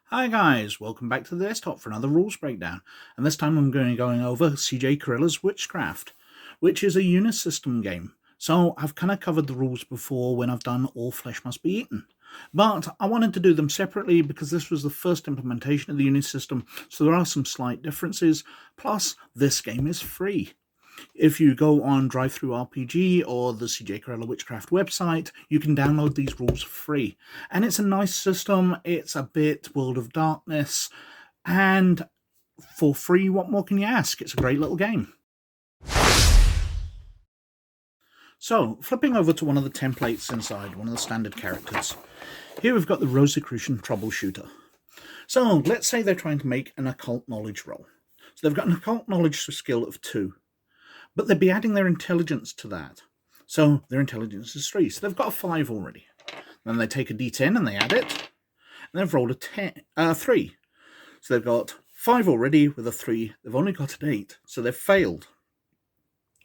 Hi guys, welcome back to the desktop for another rules breakdown, and this time I'm going to be going over CJ Carella's Witchcraft, which is a Unisystem game. So I've kind of covered the rules before when I've done All Flesh Must Be Eaten, but I wanted to do them separately because this was the first implementation of the Unisystem, so there are some slight differences, plus this game is free. If you go on DriveThruRPG or the CJ Carella Witchcraft website, you can download these rules for free. And it's a nice system, it's a bit World of Darkness, and for free, what more can you ask? It's a great little game. So, flipping over to one of the templates inside, one of the standard characters. Here we've got the Rosicrucian troubleshooter. So, let's say they're trying to make an occult knowledge roll. So they've got an occult knowledge skill of 2. But they'd be adding their intelligence to that. So their intelligence is 3. So they've got a 5 already. Then they take a d10 and they add it. And they've rolled a 3. So they've got 5 already with a 3. They've only got an 8. So they've failed.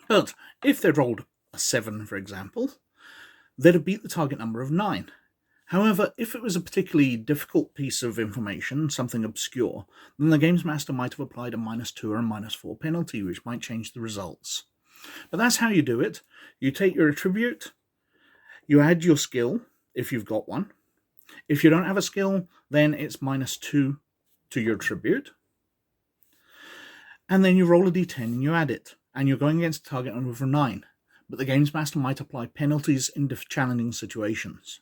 But if they'd rolled a 7, for example, they'd have beat the target number of 9. However, if it was a particularly difficult piece of information, something obscure, then the Games Master might have applied a -2 or a -4 penalty, which might change the results. But that's how you do it. You take your attribute, you add your skill, if you've got one. If you don't have a skill, then it's -2 to your attribute. And then you roll a d10 and you add it, and you're going against a target number of 9. But the Games Master might apply penalties in challenging situations.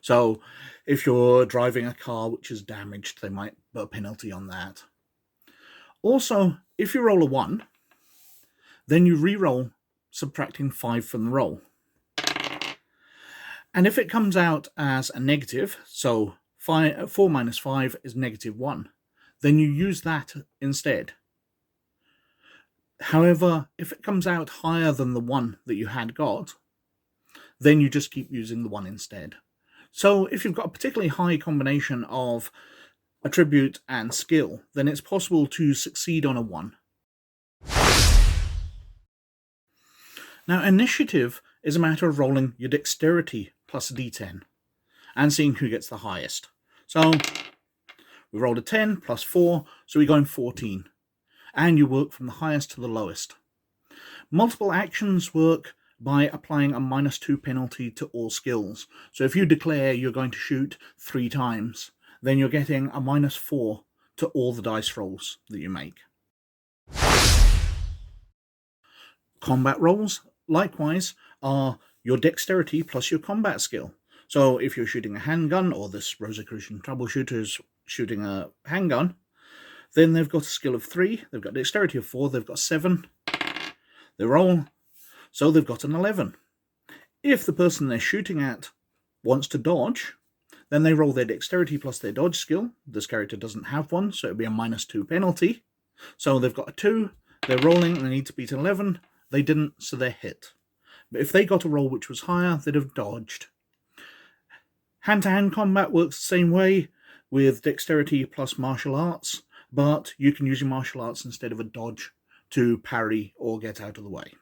So if you're driving a car which is damaged, they might put a penalty on that. Also, if you roll a 1, then you re-roll, subtracting 5 from the roll. And if it comes out as a negative, so 4 minus 5 is -1, then you use that instead. However, if it comes out higher than the 1 that you had got, then you just keep using the 1 instead. So if you've got a particularly high combination of attribute and skill, then it's possible to succeed on a 1. Now, initiative is a matter of rolling your dexterity plus a d10 and seeing who gets the highest. So we rolled a 10 plus 4, so we're going 14. And you work from the highest to the lowest. Multiple actions work by applying a -2 penalty to all skills. So if you declare you're going to shoot 3 times, then you're getting a -4 to all the dice rolls that you make. Combat rolls, likewise, are your dexterity plus your combat skill. So if you're shooting a handgun, or this Rosicrucian troubleshooter is shooting a handgun, then they've got a skill of 3, they've got dexterity of 4, they've got 7, they roll, so they've got an 11. If the person they're shooting at wants to dodge, then they roll their dexterity plus their dodge skill. This character doesn't have one, so it'll be a -2 penalty. So they've got a 2, they're rolling, and they need to beat 11. They didn't, so they're hit. But if they got a roll which was higher, they'd have dodged. Hand-to-hand combat works the same way, with dexterity plus martial arts, but you can use your martial arts instead of a dodge to parry or get out of the way.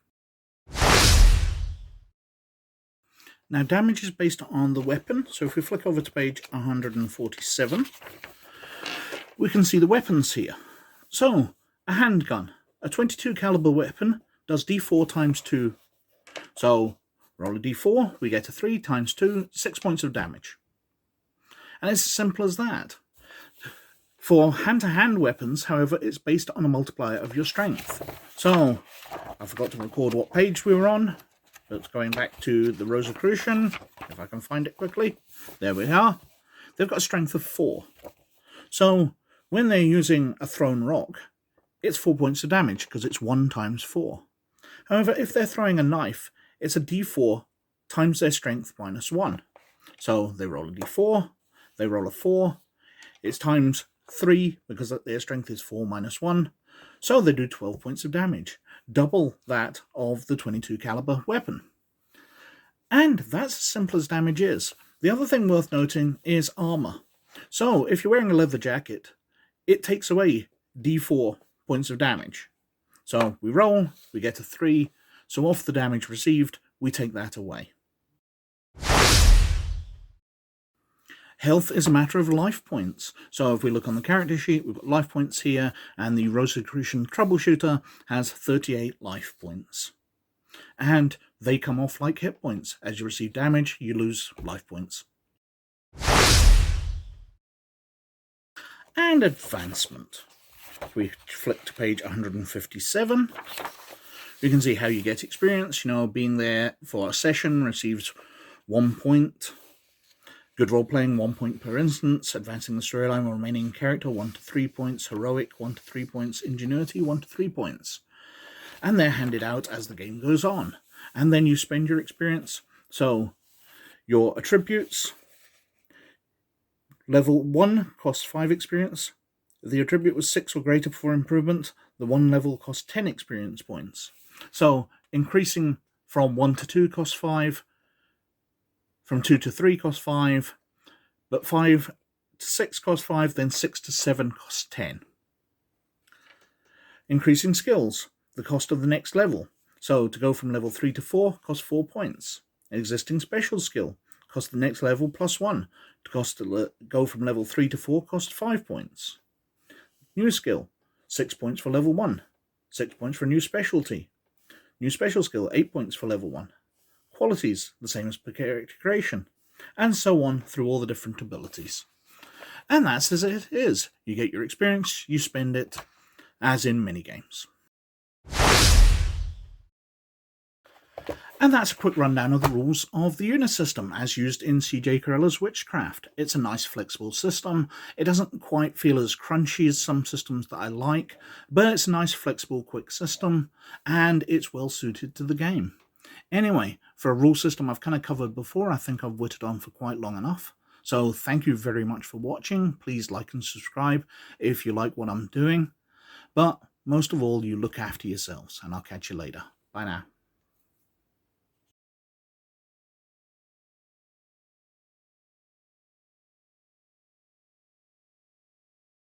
Now, damage is based on the weapon, so if we flick over to page 147, we can see the weapons here. So, a handgun, a 22 caliber weapon, does d4 times 2. So, roll a d4, we get a 3 times 2, 6 points of damage. And it's as simple as that. For hand-to-hand weapons, however, it's based on a multiplier of your strength. So, I forgot to record what page we were on. It's going back to the Rosicrucian, if I can find it quickly. There we are. They've got a strength of 4. So, when they're using a thrown rock, it's 4 points of damage, because it's 1 times 4. However, if they're throwing a knife, it's a d4 times their strength minus 1. So, they roll a d4, they roll a 4, it's times 3, because their strength is 4 minus 1, so they do 12 points of damage, double that of the 22 caliber weapon. And that's as simple as damage is. The other thing worth noting is armor. So if you're wearing a leather jacket, it takes away d4 points of damage. So we roll, we get a 3, so off the damage received, we take that away. Health is a matter of life points. So if we look on the character sheet, we've got life points here, and the Rosicrucian troubleshooter has 38 life points. And they come off like hit points. As you receive damage, you lose life points. And advancement. If we flick to page 157, you can see how you get experience. Being there for a session receives 1 point. Good role-playing, 1 point per instance. Advancing the storyline or remaining character, 1 to 3 points. Heroic, 1 to 3 points. Ingenuity, 1 to 3 points. And they're handed out as the game goes on. And then you spend your experience. So, your attributes, level 1 costs 5 experience. If the attribute was 6 or greater for improvement, the 1 level costs 10 experience points. So, increasing from 1 to 2 costs 5, from 2 to 3 costs 5, but 5 to 6 costs 5, then 6 to 7 costs 10. Increasing skills, the cost of the next level. So to go from level 3 to 4 costs 4 points. Existing special skill costs the next level plus 1. To go from level 3 to 4 costs 5 points. New skill, 6 points for level 1. 6 points for new specialty. New special skill, 8 points for level 1. Qualities, the same as per character creation, and so on through all the different abilities. And that's as it is. You get your experience, you spend it, as in minigames. And that's a quick rundown of the rules of the Unisystem as used in CJ Carella's Witchcraft. It's a nice flexible system. It doesn't quite feel as crunchy as some systems that I like, but it's a nice flexible quick system, and it's well suited to the game. Anyway, for a rule system I've kind of covered before, I think I've witted on for quite long enough. So thank you very much for watching. Please like and subscribe if you like what I'm doing. But most of all, you look after yourselves, and I'll catch you later. Bye now.